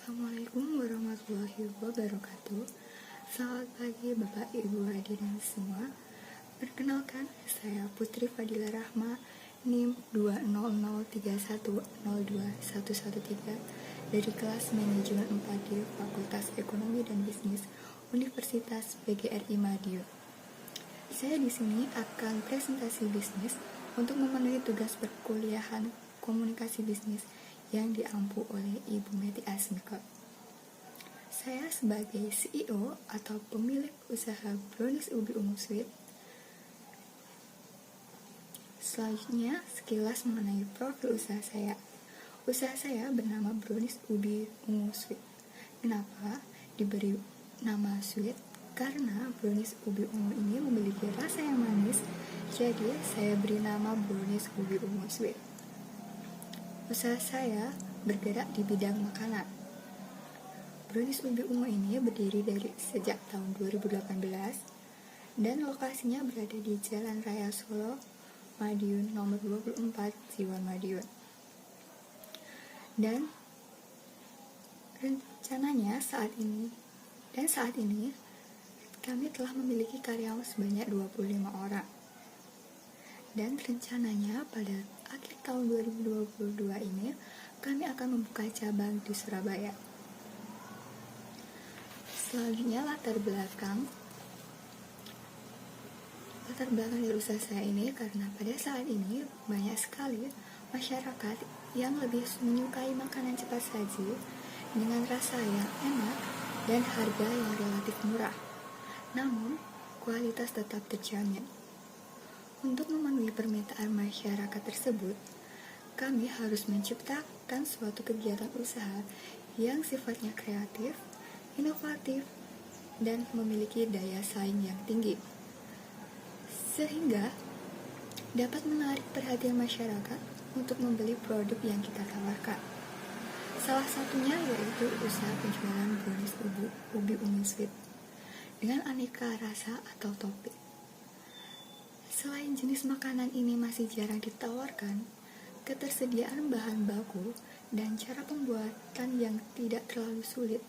Assalamualaikum warahmatullahi wabarakatuh. Selamat pagi Bapak Ibu hadirin semua. Perkenalkan, saya Putri Fadila Rahma, NIM 20031021113 dari kelas manajemen 4 di Fakultas Ekonomi dan Bisnis Universitas PGRI Madiun. Saya di sini akan presentasi bisnis untuk memenuhi tugas perkuliahan komunikasi bisnis yang diampu oleh Ibu Meti Asmiko. Saya sebagai CEO atau pemilik usaha Brownies Ubi Ungu Sweet. Selanjutnya, sekilas mengenai profil usaha saya. Usaha saya bernama Brownies Ubi Ungu Sweet. Kenapa diberi nama sweet? Karena brownies ubi ungu ini memiliki rasa yang manis, jadi saya beri nama Brownies Ubi Ungu Sweet. Usaha saya bergerak di bidang makanan. Brownies Ubi Ungu ini berdiri sejak tahun 2018 dan lokasinya berada di Jalan Raya Solo, Madiun nomor 24, Siwan Madiun. Dan rencananya saat ini kami telah memiliki karyawan sebanyak 25 orang. Dan rencananya pada akhir tahun 2022 ini kami akan membuka cabang di Surabaya. Selanjutnya latar belakang dari usaha saya ini, karena pada saat ini banyak sekali masyarakat yang lebih menyukai makanan cepat saji dengan rasa yang enak dan harga yang relatif murah, namun kualitas tetap terjamin. Untuk memenuhi permintaan masyarakat tersebut, kami harus menciptakan suatu kegiatan usaha yang sifatnya kreatif, inovatif, dan memiliki daya saing yang tinggi, sehingga dapat menarik perhatian masyarakat untuk membeli produk yang kita tawarkan. Salah satunya yaitu usaha penjualan brownies ubi ungu sweet dengan aneka rasa atau topping. Selain jenis makanan ini masih jarang ditawarkan, ketersediaan bahan baku dan cara pembuatan yang tidak terlalu sulit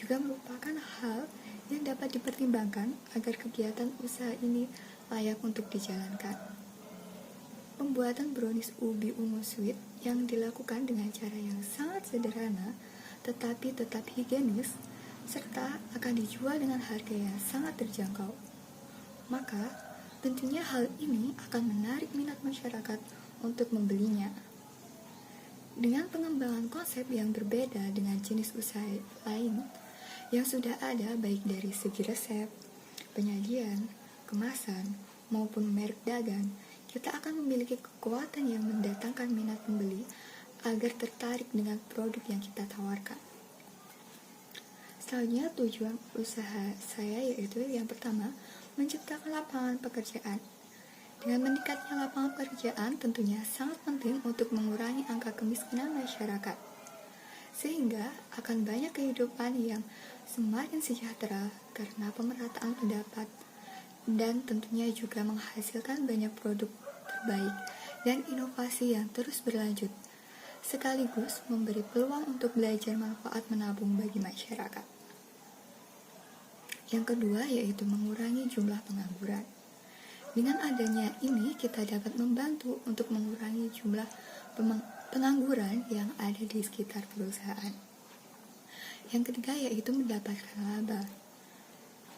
juga merupakan hal yang dapat dipertimbangkan agar kegiatan usaha ini layak untuk dijalankan. Pembuatan brownies ubi ungu sweet yang dilakukan dengan cara yang sangat sederhana tetapi tetap higienis serta akan dijual dengan harga yang sangat terjangkau. Maka tentunya hal ini akan menarik minat masyarakat untuk membelinya. Dengan pengembangan konsep yang berbeda dengan jenis usaha lain yang sudah ada baik dari segi resep, penyajian, kemasan, maupun merek dagang, kita akan memiliki kekuatan yang mendatangkan minat pembeli agar tertarik dengan produk yang kita tawarkan. Selanjutnya, tujuan usaha saya yaitu yang pertama, menciptakan lapangan pekerjaan. Dengan meningkatnya lapangan pekerjaan tentunya sangat penting untuk mengurangi angka kemiskinan masyarakat, sehingga akan banyak kehidupan yang semakin sejahtera karena pemerataan pendapat, dan tentunya juga menghasilkan banyak produk terbaik dan inovasi yang terus berlanjut, sekaligus memberi peluang untuk belajar manfaat menabung bagi masyarakat. Yang kedua yaitu mengurangi jumlah pengangguran. Dengan adanya ini kita dapat membantu untuk mengurangi jumlah pengangguran yang ada di sekitar perusahaan. Yang ketiga yaitu mendapatkan laba.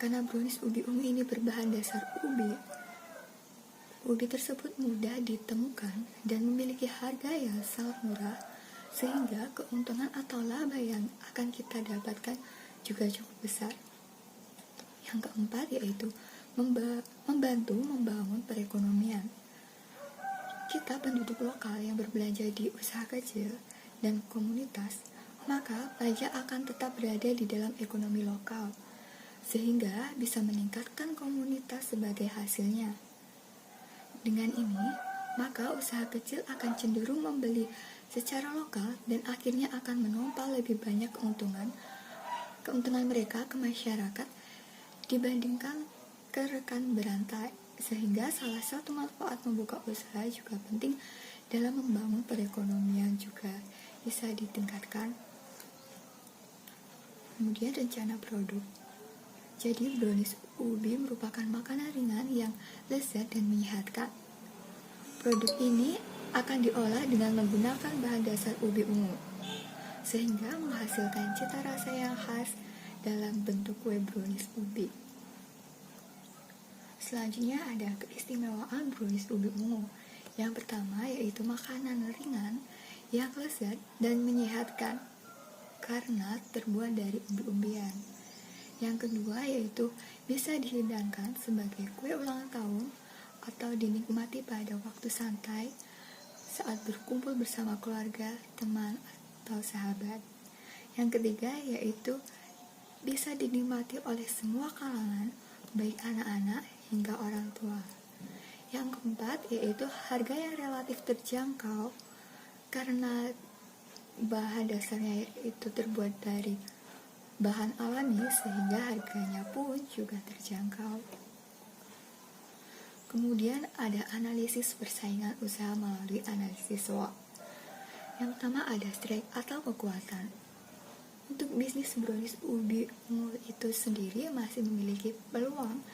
Karena brownies ubi ungu ini berbahan dasar ubi tersebut mudah ditemukan dan memiliki harga yang sangat murah, sehingga keuntungan atau laba yang akan kita dapatkan juga cukup besar. Yang keempat yaitu membantu membangun perekonomian. Kita penduduk lokal yang berbelanja di usaha kecil dan komunitas, maka pajak akan tetap berada di dalam ekonomi lokal, sehingga bisa meningkatkan komunitas sebagai hasilnya. Dengan ini, maka usaha kecil akan cenderung membeli secara lokal dan akhirnya akan menumpah lebih banyak keuntungan mereka ke masyarakat dibandingkan ke rekan berantai, sehingga salah satu manfaat membuka usaha juga penting dalam membangun perekonomian juga bisa ditingkatkan. Kemudian rencana produk. Jadi brownies ubi merupakan makanan ringan yang lezat dan menyehatkan. Produk ini akan diolah dengan menggunakan bahan dasar ubi ungu, sehingga menghasilkan cita rasa yang khas dalam bentuk kue brownies ubi. Selanjutnya ada keistimewaan brownies ubi ungu. Yang pertama yaitu makanan ringan yang lezat dan menyehatkan karena terbuat dari umbi-umbian. Yang kedua yaitu bisa dihidangkan sebagai kue ulang tahun atau dinikmati pada waktu santai saat berkumpul bersama keluarga, teman, atau sahabat. Yang ketiga yaitu bisa dinikmati oleh semua kalangan, baik anak-anak hingga orang tua. Yang keempat yaitu harga yang relatif terjangkau karena bahan dasarnya itu terbuat dari bahan alami sehingga harganya pun juga terjangkau. Kemudian ada analisis persaingan usaha melalui analisis SWOT. Yang pertama ada strength atau kekuatan. Untuk bisnis brownies ubi ungu itu sendiri masih memiliki peluang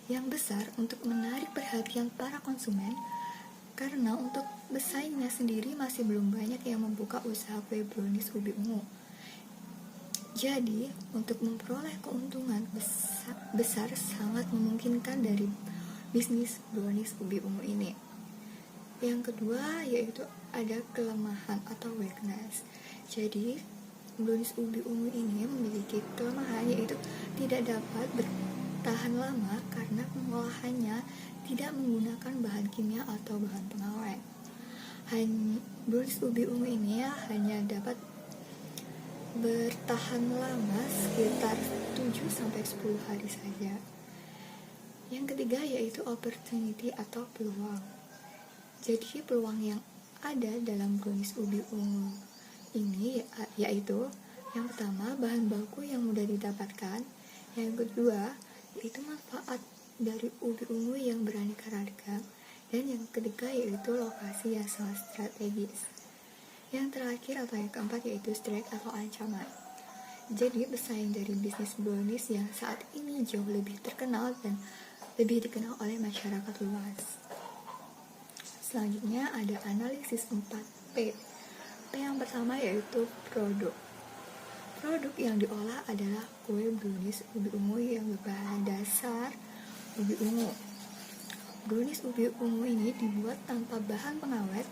yang besar untuk menarik perhatian para konsumen karena untuk pesaingnya sendiri masih belum banyak yang membuka usaha kue brownies ubi ungu. Jadi, untuk memperoleh keuntungan besar sangat memungkinkan dari bisnis brownies ubi ungu ini. Yang kedua yaitu ada kelemahan atau weakness. Jadi, brownies ubi ungu ini memiliki kelemahan yaitu tidak dapat bertahan lama karena pengolahannya tidak menggunakan bahan kimia atau bahan pengawet. Brownies ubi ungu ini hanya dapat bertahan lama sekitar 7-10 hari saja. Yang ketiga yaitu opportunity atau peluang. Jadi peluang yang ada dalam brownies ubi ungu ini yaitu yang pertama bahan baku yang mudah didapatkan, yang kedua yaitu manfaat dari ubi ungu yang beraneka ragam, dan yang ketiga yaitu lokasi yang sangat strategis. Yang terakhir atau yang keempat yaitu threat atau ancaman. Jadi pesaing dari bisnis brownies yang saat ini jauh lebih terkenal dan lebih dikenal oleh masyarakat luas. Selanjutnya ada analisis 4P. P yang pertama yaitu produk. Produk yang diolah adalah kue brownies ubi ungu yang berbahan dasar ubi ungu. Brownies ubi ungu ini dibuat tanpa bahan pengawet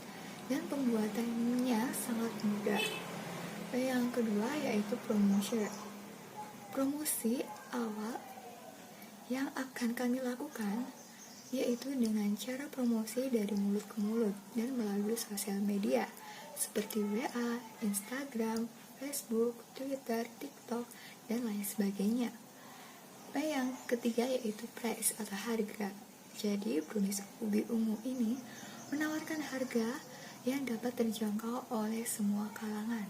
dan pembuatannya sangat mudah. Yang kedua yaitu promotion. Promosi awal yang akan kami lakukan yaitu dengan cara promosi dari mulut ke mulut dan melalui sosial media seperti WA, Instagram, Facebook, Twitter, TikTok, dan lain sebagainya. Yang ketiga yaitu price atau harga. Jadi brownies ubi ungu ini menawarkan harga yang dapat terjangkau oleh semua kalangan,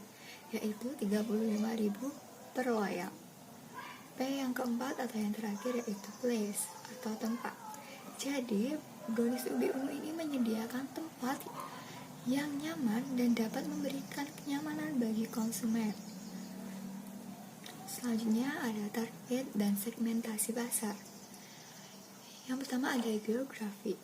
yaitu 35.000 per loyang. Yang keempat atau yang terakhir yaitu place atau tempat. Jadi brownies ubi ungu ini menyediakan tempat yang nyaman dan dapat memberikan kenyamanan bagi konsumen. Selanjutnya ada target dan segmentasi pasar. Yang pertama ada geografi.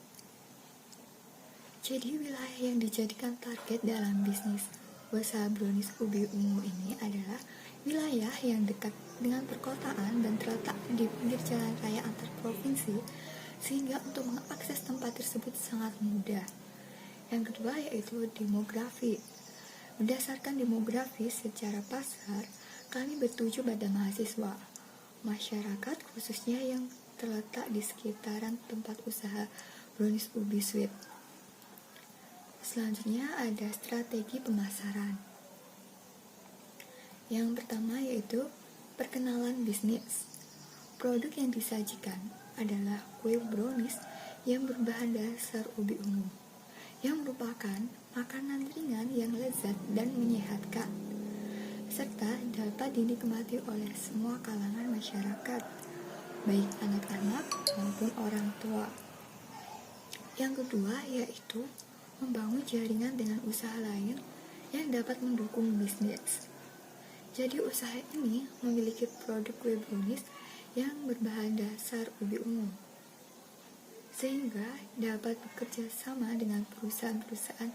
Jadi wilayah yang dijadikan target dalam bisnis usaha brownies ubi ungu ini adalah wilayah yang dekat dengan perkotaan dan terletak di pinggir jalan raya antar provinsi, sehingga untuk mengakses tempat tersebut sangat mudah. Yang kedua yaitu demografi. Berdasarkan demografi secara pasar, kami bertuju pada mahasiswa, masyarakat khususnya yang terletak di sekitaran tempat usaha brownies ubi sweet. Selanjutnya ada strategi pemasaran. Yang pertama yaitu perkenalan bisnis. Produk yang disajikan adalah kue brownies yang berbahan dasar ubi ungu, yang merupakan makanan ringan yang lezat dan menyehatkan, serta dapat dinikmati oleh semua kalangan masyarakat, baik anak-anak maupun orang tua. Yang kedua yaitu membangun jaringan dengan usaha lain yang dapat mendukung bisnis. Jadi usaha ini memiliki produk kue brownies yang berbahan dasar ubi ungu, sehingga dapat bekerja sama dengan perusahaan-perusahaan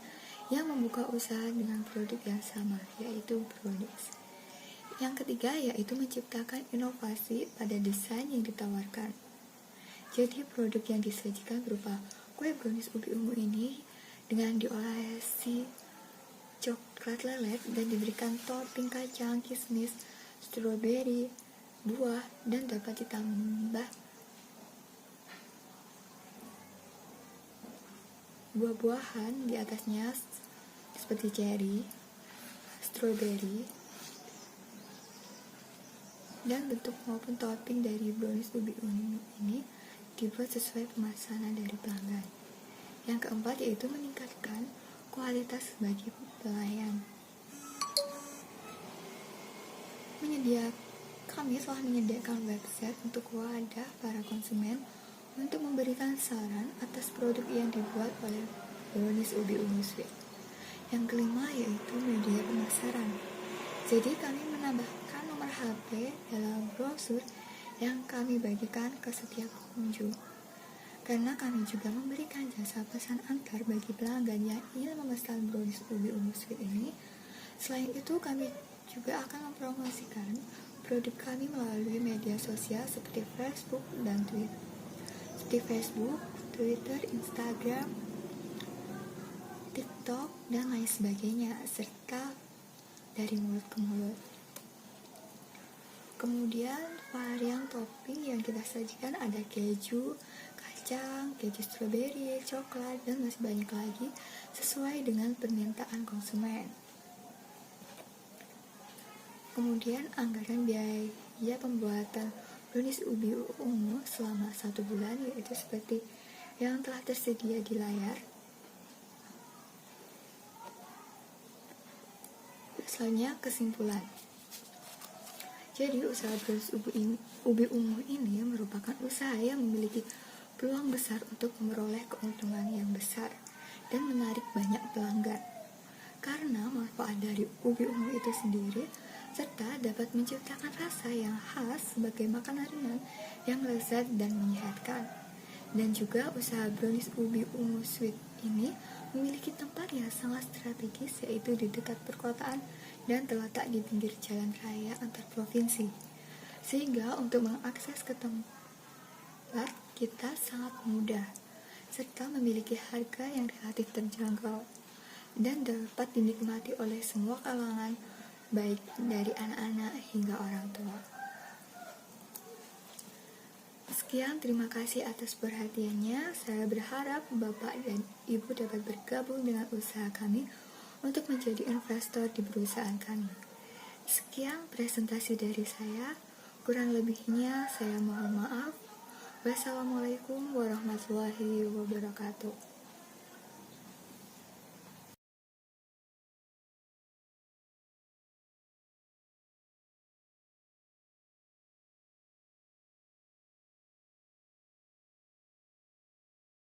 yang membuka usaha dengan produk yang sama, yaitu brownies. Yang ketiga yaitu menciptakan inovasi pada desain yang ditawarkan. Jadi produk yang disajikan berupa kue brownies ubi ungu ini dengan diolesi coklat lelet dan diberikan topping kacang, kismis, stroberi, buah, dan dapat ditambah buah-buahan di atasnya seperti cherry, stroberi, dan bentuk maupun topping dari brownies ubi ungu ini dibuat sesuai pemesanan dari pelanggan. Yang keempat yaitu meningkatkan kualitas bagi pelayan. Kami telah menyediakan website untuk wadah para konsumen untuk memberikan saran atas produk yang dibuat oleh brownies ubi ungu sweet. Yang kelima yaitu media pemasaran. Jadi kami menambahkan nomor HP dalam brosur yang kami bagikan ke setiap pengunjung. Karena kami juga memberikan jasa pesan antar bagi pelanggan yang ingin memesan brownies ubi ungu sweet ini. Selain itu, kami juga akan mempromosikan produk kami melalui media sosial seperti Facebook dan Twitter. Seperti Facebook, Twitter, Instagram, TikTok, dan lain sebagainya, serta dari mulut ke mulut. Kemudian varian topping yang kita sajikan ada keju, kacang, keju stroberi, coklat, dan masih banyak lagi sesuai dengan permintaan konsumen. Kemudian anggaran biaya pembuatan brownies ubi ungu selama 1 bulan yaitu seperti yang telah tersedia di layar. Selanjutnya kesimpulan. Jadi usaha brownies ubi ungu ini merupakan usaha yang memiliki peluang besar untuk memperoleh keuntungan yang besar dan menarik banyak pelanggan. Karena manfaat dari ubi ungu itu sendiri serta dapat menciptakan rasa yang khas sebagai makanan ringan yang lezat dan menyehatkan. Dan juga usaha brownies ubi ungu sweet ini memiliki tempat yang sangat strategis yaitu di dekat perkotaan dan terletak di pinggir jalan raya antar provinsi. Sehingga untuk mengakses ke tempat kita sangat mudah serta memiliki harga yang relatif terjangkau dan dapat dinikmati oleh semua kalangan baik dari anak-anak hingga orang tua. Sekian, terima kasih atas perhatiannya. Saya berharap Bapak dan Ibu dapat bergabung dengan usaha kami untuk menjadi investor di perusahaan kami. Sekian presentasi dari saya. Kurang lebihnya saya mohon maaf. Wassalamualaikum warahmatullahi wabarakatuh.